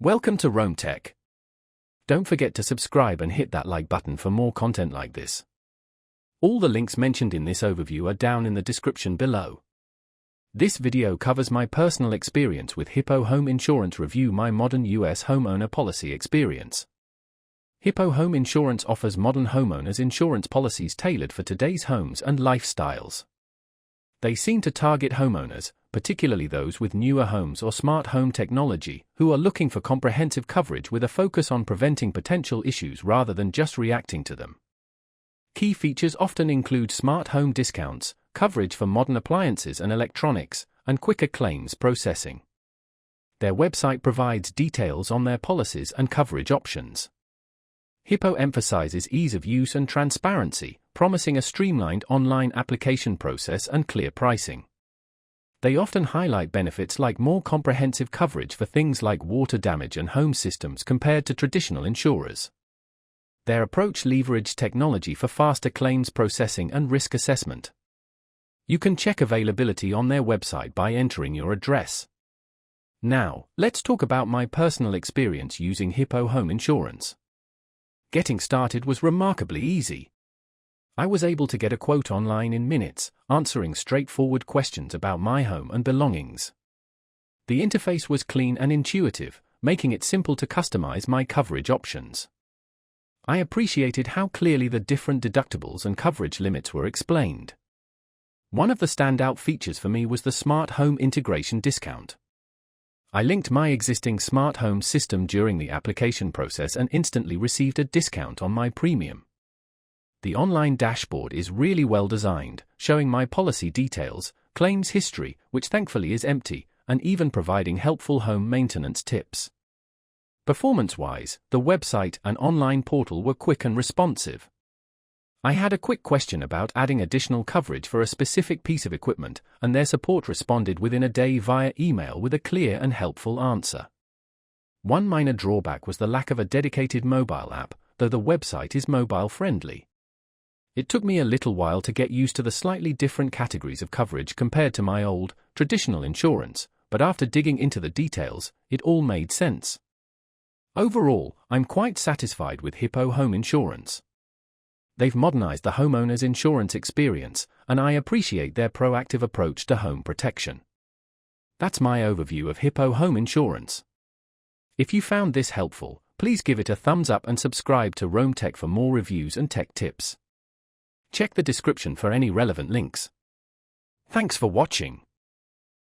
Welcome to Rome Tech. Don't forget to subscribe and hit that like button for more content like this. All the links mentioned in this overview are down in the description below. This video covers my personal experience with Hippo Home Insurance. Review my modern US homeowner policy experience. Hippo Home Insurance offers modern homeowners insurance policies tailored for today's homes and lifestyles. They seem to target homeowners, particularly those with newer homes or smart home technology, who are looking for comprehensive coverage with a focus on preventing potential issues rather than just reacting to them. Key features often include smart home discounts, coverage for modern appliances and electronics, and quicker claims processing. Their website provides details on their policies and coverage options. Hippo emphasizes ease of use and transparency, promising a streamlined online application process and clear pricing. They often highlight benefits like more comprehensive coverage for things like water damage and home systems compared to traditional insurers. Their approach leverages technology for faster claims processing and risk assessment. You can check availability on their website by entering your address. Now, let's talk about my personal experience using Hippo Home Insurance. Getting started was remarkably easy. I was able to get a quote online in minutes, answering straightforward questions about my home and belongings. The interface was clean and intuitive, making it simple to customize my coverage options. I appreciated how clearly the different deductibles and coverage limits were explained. One of the standout features for me was the smart home integration discount. I linked my existing smart home system during the application process and instantly received a discount on my premium. The online dashboard is really well designed, showing my policy details, claims history, which thankfully is empty, and even providing helpful home maintenance tips. Performance-wise, the website and online portal were quick and responsive. I had a quick question about adding additional coverage for a specific piece of equipment, and their support responded within a day via email with a clear and helpful answer. One minor drawback was the lack of a dedicated mobile app, though the website is mobile-friendly. It took me a little while to get used to the slightly different categories of coverage compared to my old, traditional insurance, but after digging into the details, it all made sense. Overall, I'm quite satisfied with Hippo Home Insurance. They've modernized the homeowner's insurance experience, and I appreciate their proactive approach to home protection. That's my overview of Hippo Home Insurance. If you found this helpful, please give it a thumbs up and subscribe to Rome Tech for more reviews and tech tips. Check the description for any relevant links. Thanks for watching.